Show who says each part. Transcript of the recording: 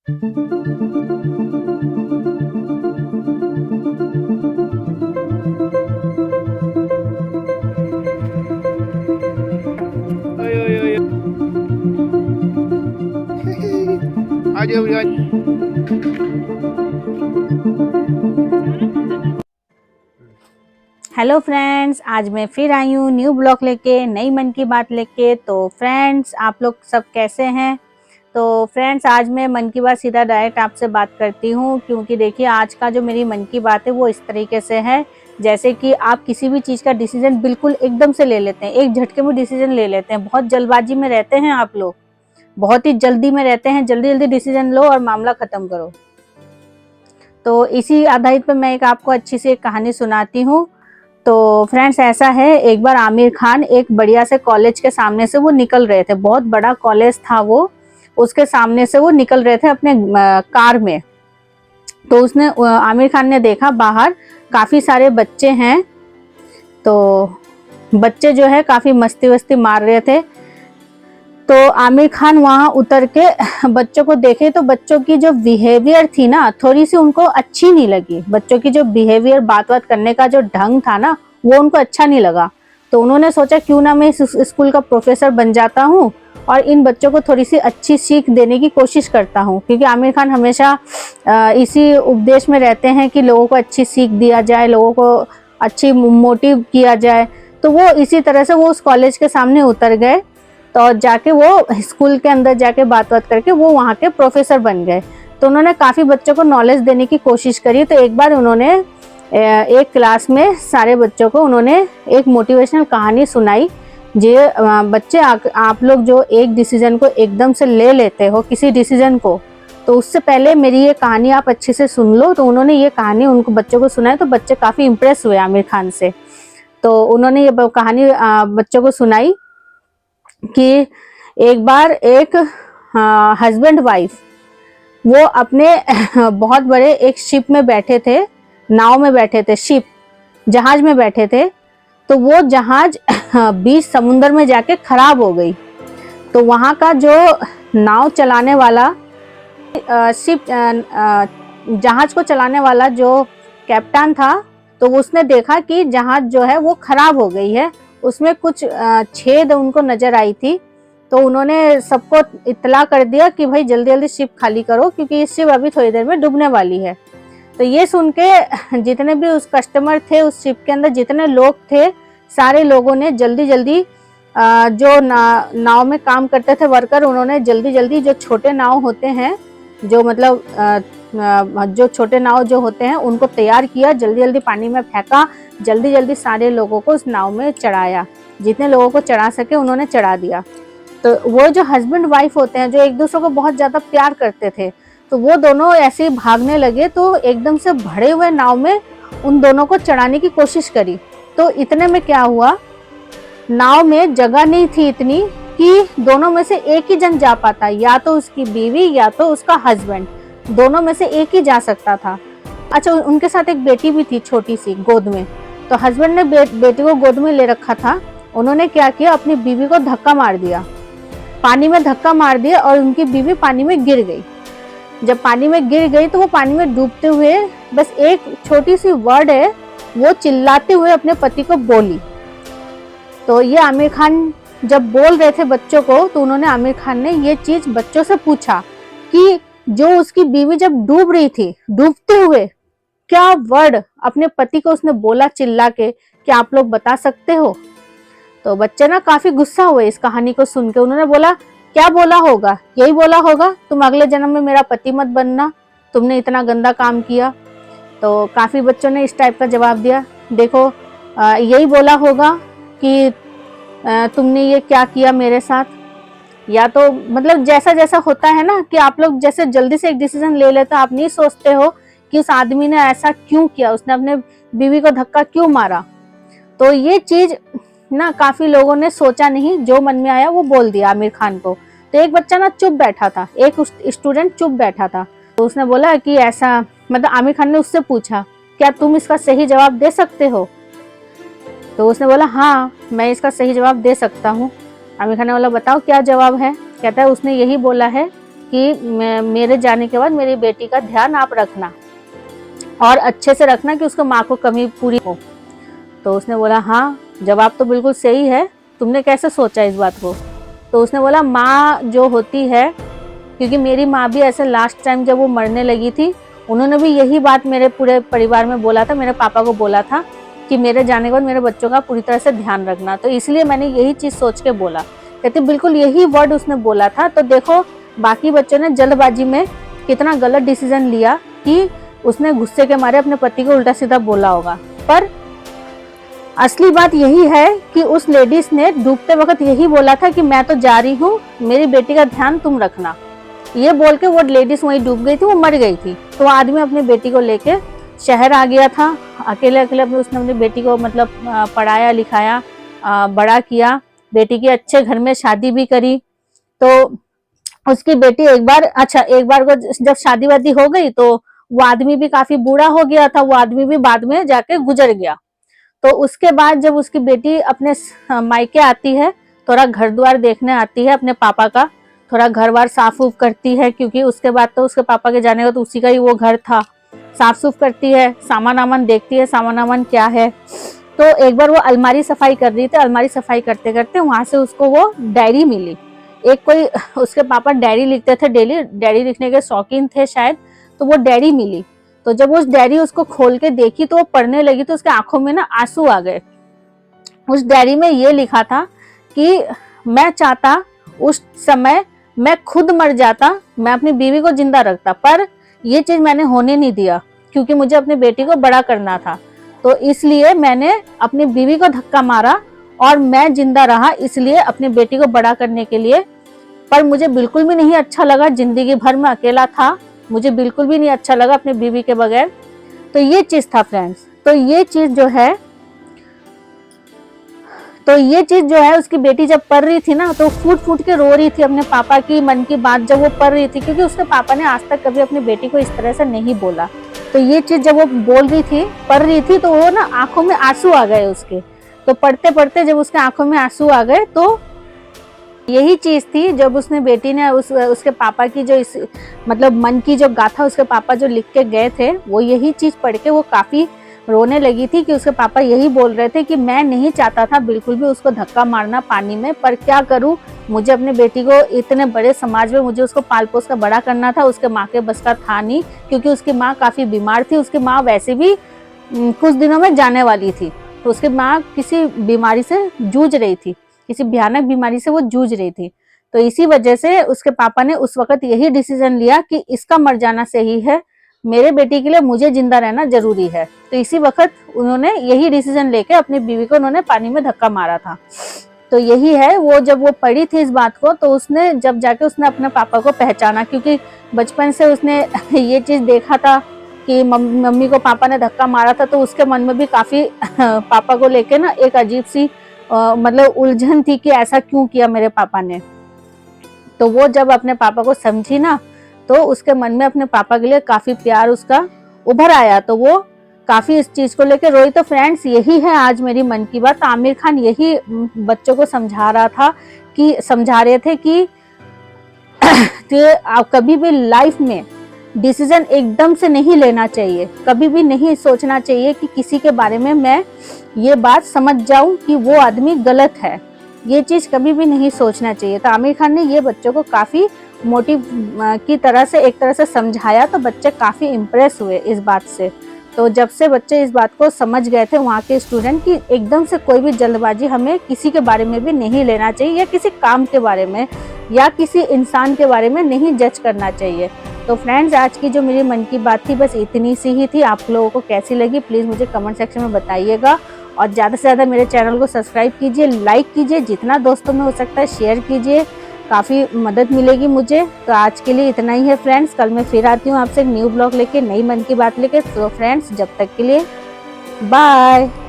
Speaker 1: Ơi, ơi, ơi, ơi. आ जाओ यार।
Speaker 2: Hello friends, आज मैं फिर आई हूँ न्यू ब्लॉग लेके, नई मन की बात लेके। तो फ्रेंड्स, आप लोग सब कैसे हैं? तो फ्रेंड्स, आज मैं मन की बात सीधा डायरेक्ट आपसे बात करती हूँ, क्योंकि देखिए आज का जो मेरी मन की बात है वो इस तरीके से है, जैसे कि आप किसी भी चीज़ का डिसीजन बिल्कुल एकदम से ले लेते हैं, एक झटके में डिसीजन ले लेते हैं, बहुत जल्दबाजी में रहते हैं आप लोग, बहुत ही जल्दी में रहते हैं, जल्दी जल्दी डिसीजन लो और मामला खत्म करो। तो इसी आधारित पर मैं एक आपको अच्छी सी एक कहानी सुनाती हूँ। तो फ्रेंड्स, ऐसा है, एक बार आमिर खान एक बढ़िया से कॉलेज के सामने से वो निकल रहे थे, बहुत बड़ा कॉलेज था वो, उसके सामने से वो निकल रहे थे अपने कार में। तो उसने आमिर खान ने देखा बाहर काफी सारे बच्चे हैं, तो बच्चे जो है काफी मस्ती वस्ती मार रहे थे। तो आमिर खान वहां उतर के बच्चों को देखे तो बच्चों की जो बिहेवियर थी ना, थोड़ी सी उनको अच्छी नहीं लगी। बच्चों की जो बिहेवियर, बात बात करने का जो ढंग था ना, वो उनको अच्छा नहीं लगा। तो उन्होंने सोचा क्यों ना मैं इस स्कूल का प्रोफेसर बन जाता हूँ और इन बच्चों को थोड़ी सी अच्छी सीख देने की कोशिश करता हूँ, क्योंकि आमिर खान हमेशा इसी उपदेश में रहते हैं कि लोगों को अच्छी सीख दिया जाए, लोगों को अच्छी मोटिव किया जाए। तो वो इसी तरह से वो उस कॉलेज के सामने उतर गए, तो जाके वो स्कूल के अंदर जाके बात बात करके वो वहाँ के प्रोफेसर बन गए। तो उन्होंने काफ़ी बच्चों को नॉलेज देने की कोशिश करी। तो एक बार उन्होंने एक क्लास में सारे बच्चों को उन्होंने एक मोटिवेशनल कहानी सुनाई। जे बच्चे, आप लोग जो एक डिसीजन को एकदम से ले लेते हो, किसी डिसीजन को, तो उससे पहले मेरी ये कहानी आप अच्छे से सुन लो। तो उन्होंने ये कहानी उनको बच्चों को सुनाई, तो बच्चे काफ़ी इम्प्रेस हुए आमिर खान से। तो उन्होंने ये कहानी बच्चों को सुनाई कि एक बार एक हस्बैंड वाइफ वो अपने बहुत बड़े एक शिप में बैठे थे, नाव में बैठे थे, शिप जहाज में बैठे थे। तो वो जहाज बीच समुद्र में जाके खराब हो गई। तो वहाँ का जो नाव चलाने वाला, शिप जहाज को चलाने वाला जो कैप्टन था, तो उसने देखा कि जहाज जो है वो खराब हो गई है, उसमें कुछ छेद उनको नजर आई थी। तो उन्होंने सबको इत्तला कर दिया कि भाई जल्दी जल्दी शिप खाली करो, क्योंकि ये शिप अभी थोड़ी देर में डूबने वाली है। तो ये सुन के जितने भी उस कस्टमर थे उस शिप के अंदर, जितने लोग थे, सारे लोगों ने जल्दी जल्दी जो नाव में काम करते थे वर्कर, उन्होंने जल्दी जल्दी जो छोटे नाव होते हैं, जो मतलब जो छोटे नाव जो होते हैं उनको तैयार किया, जल्दी जल्दी पानी में फेंका, जल्दी जल्दी सारे लोगों को उस नाव में चढ़ाया, जितने लोगों को चढ़ा सके उन्होंने चढ़ा दिया। तो वो जो हस्बैंड वाइफ होते हैं, जो एक दूसरे को बहुत ज्यादा प्यार करते थे, तो वो दोनों ऐसे ही भागने लगे, तो एकदम से भरे हुए नाव में उन दोनों को चढ़ाने की कोशिश करी। तो इतने में क्या हुआ, नाव में जगह नहीं थी इतनी कि दोनों में से एक ही जन जा पाता, या तो उसकी बीवी या तो उसका हस्बैंड, दोनों में से एक ही जा सकता था। अच्छा, उनके साथ एक बेटी भी थी छोटी सी गोद में। तो हस्बैंड ने बेटी को गोद में ले रखा था। उन्होंने क्या किया, अपनी बीवी को धक्का मार दिया, पानी में धक्का मार दिया, और उनकी बीवी पानी में गिर गई। जब पानी में गिर गई तो वो पानी में डूबते हुए बस एक छोटी सी वर्ड है, वो चिल्लाते हुए अपने पति को बोली। तो ये आमिर खान जब बोल रहे थे बच्चों को, तो उन्होंने, आमिर खान ने ये चीज बच्चों से पूछा कि जो उसकी बीवी जब डूब रही थी, डूबते हुए क्या वर्ड अपने पति को उसने बोला चिल्ला के, क्या आप लोग बता सकते हो? तो बच्चे ना काफी गुस्सा हुए इस कहानी को सुन के। उन्होंने बोला, क्या बोला होगा? यही बोला होगा, तुम अगले जन्म में मेरा पति मत बनना, तुमने इतना गंदा काम किया। तो काफी बच्चों ने इस टाइप का जवाब दिया, देखो यही बोला होगा कि तुमने ये क्या किया मेरे साथ। या तो मतलब जैसा जैसा होता है ना, कि आप लोग जैसे जल्दी से एक डिसीजन ले लेते हो, आप नहीं सोचते हो कि उस आदमी ने ऐसा क्यों किया, उसने अपने बीवी को धक्का क्यों मारा। तो ये चीज ना काफी लोगों ने सोचा नहीं, जो मन में आया वो बोल दिया आमिर खान को। तो एक बच्चा ना चुप बैठा था, एक स्टूडेंट चुप बैठा था। तो उसने बोला कि ऐसा, मतलब आमिर खान ने उससे पूछा, क्या तुम इसका सही जवाब दे सकते हो? तो उसने बोला, हाँ मैं इसका सही जवाब दे सकता हूँ। आमिर खान ने बोला, बताओ क्या जवाब है? कहता है, उसने यही बोला है कि मेरे जाने के बाद मेरी बेटी का ध्यान आप रखना और अच्छे से रखना कि उसको माँ को कमी पूरी हो। तो उसने बोला हाँ, जवाब तो बिल्कुल सही है, तुमने कैसे सोचा इस बात को? तो उसने बोला माँ जो होती है, क्योंकि मेरी माँ भी ऐसे लास्ट टाइम जब वो मरने लगी थी, उन्होंने भी यही बात मेरे पूरे परिवार में बोला था, मेरे पापा को बोला था कि मेरे जाने के बाद मेरे बच्चों का पूरी तरह से ध्यान रखना। तो इसलिए मैंने यही चीज़ सोच के बोला। कहते बिल्कुल यही वर्ड उसने बोला था। तो देखो बाकी बच्चों ने जल्दबाजी में कितना गलत डिसीजन लिया कि उसने गुस्से के मारे अपने पति को उल्टा सीधा बोला होगा, पर असली बात यही है कि उस लेडीज ने डूबते वक्त यही बोला था कि मैं तो जा रही हूँ, मेरी बेटी का ध्यान तुम रखना। ये बोल के वो लेडीज वहीं डूब गई थी, वो मर गई थी। तो आदमी अपनी बेटी को लेके शहर आ गया था, अकेले अकेले उसने अपनी बेटी को मतलब पढ़ाया लिखाया, बड़ा किया, बेटी की अच्छे घर में शादी भी करी। तो उसकी बेटी एक बार को जब शादी वादी हो गई तो वो आदमी भी काफी बूढ़ा हो गया था, वो आदमी भी बाद में जाके गुजर गया। तो उसके बाद जब उसकी बेटी अपने मायके आती है, थोड़ा घर द्वार देखने आती है अपने पापा का, थोड़ा घर बार साफ उफ करती है, क्योंकि उसके बाद तो उसके पापा के जाने का तो उसी का ही वो घर था। साफ सुफ करती है, सामान आमान देखती है, सामान आमान क्या है। तो एक बार वो अलमारी सफाई कर रही थी, अलमारी सफाई करते करते वहां से उसको वो डायरी मिली। एक कोई उसके पापा डायरी लिखते थे डेली, डायरी लिखने के शौकीन थे शायद, तो वो डायरी मिली। तो जब उस डायरी उसको खोल के देखी तो वो पढ़ने लगी, तो उसके आंखों में ना आंसू आ गए। उस डायरी में ये लिखा था कि मैं चाहता उस समय मैं खुद मर जाता, मैं अपनी बीवी को जिंदा रखता, पर ये चीज मैंने होने नहीं दिया क्योंकि मुझे अपनी बेटी को बड़ा करना था। तो इसलिए मैंने अपनी बीवी को धक्का मारा और मैं जिंदा रहा, इसलिए अपनी बेटी को बड़ा करने के लिए। पर मुझे बिल्कुल भी नहीं अच्छा लगा, जिंदगी भर में अकेला था, मुझे बिल्कुल भी नहीं अच्छा लगा अपनी बीवी के बगैर। तो ये चीज था फ्रेंड्स। तो ये चीज जो है उसकी बेटी जब पढ़ रही थी ना, तो फूट फूट के रो रही थी अपने पापा की मन की बात जब वो पढ़ रही थी, क्योंकि उसके पापा ने आज तक कभी अपनी बेटी को इस तरह से नहीं बोला। तो ये चीज जब वो बोल रही थी, पढ़ रही थी, तो वो ना आंखों में आंसू आ गए उसके। तो पढ़ते पढ़ते जब उसके आंखों में आंसू आ गए, तो यही चीज थी जब उसने बेटी ने उसके पापा की जो मतलब मन की जो गाथा उसके पापा जो लिख के गए थे, वो यही चीज पढ़ के वो काफी रोने लगी थी कि उसके पापा यही बोल रहे थे कि मैं नहीं चाहता था बिल्कुल भी उसको धक्का मारना पानी में, पर क्या करूं, मुझे अपनी बेटी को इतने बड़े समाज में मुझे उसको पाल पोस कर बड़ा करना था, उसके माँ के बस का था नहीं, क्योंकि उसकी माँ काफी बीमार थी। उसकी माँ वैसे भी कुछ दिनों में जाने वाली थी, तो उसकी माँ किसी बीमारी से जूझ रही थी, किसी भयानक बीमारी से वो जूझ रही थी। तो इसी वजह से उसके पापा ने उस वक्त यही डिसीजन लिया कि इसका मर जाना सही है, मेरे बेटी के लिए मुझे जिंदा रहना जरूरी है। तो इसी वक्त उन्होंने यही डिसीजन लेके अपनी बीवी को उन्होंने पानी में धक्का मारा था। तो यही है, वो जब वो पढ़ी थी इस बात को, तो उसने जब जाके उसने अपने पापा को पहचाना, क्योंकि बचपन से उसने ये चीज देखा था कि मम्मी को पापा ने धक्का मारा था, तो उसके मन में भी काफी पापा को लेके ना एक अजीब सी मतलब उलझन थी कि ऐसा क्यों किया मेरे पापा ने। तो वो जब अपने पापा को समझी ना, तो उसके मन में अपने पापा के लिए काफी प्यार उसका उभर आया, तो वो काफी इस चीज को लेकर रोई। तो फ्रेंड्स यही है आज मेरी मन की बात। आमिर खान यही बच्चों को समझा रहे थे कि कभी भी लाइफ में डिसीजन एकदम से नहीं लेना चाहिए, कभी भी नहीं सोचना चाहिए कि किसी के बारे में मैं ये बात समझ जाऊं कि वो आदमी गलत है, ये चीज कभी भी नहीं सोचना चाहिए। तो आमिर खान ने ये बच्चों को काफी मोटिव की तरह से एक तरह से समझाया, तो बच्चे काफी इम्प्रेस हुए इस बात से। तो जब से बच्चे इस बात को समझ गए थे वहाँ के स्टूडेंट की एकदम से कोई भी जल्दबाजी हमें किसी के बारे में भी नहीं लेना चाहिए, या किसी काम के बारे में या किसी इंसान के बारे में नहीं जज करना चाहिए। तो फ्रेंड्स आज की जो मेरी मन की बात थी बस इतनी सी ही थी। आप लोगों को कैसी लगी प्लीज़ मुझे कमेंट सेक्शन में बताइएगा, और ज़्यादा से ज़्यादा मेरे चैनल को सब्सक्राइब कीजिए, लाइक कीजिए, जितना दोस्तों में हो सकता है शेयर कीजिए, काफ़ी मदद मिलेगी मुझे। तो आज के लिए इतना ही है फ्रेंड्स, कल मैं फिर आती हूँ आपसे न्यू ब्लॉग लेके, नई मन की बात लेके। तो फ्रेंड्स जब तक के लिए बाय।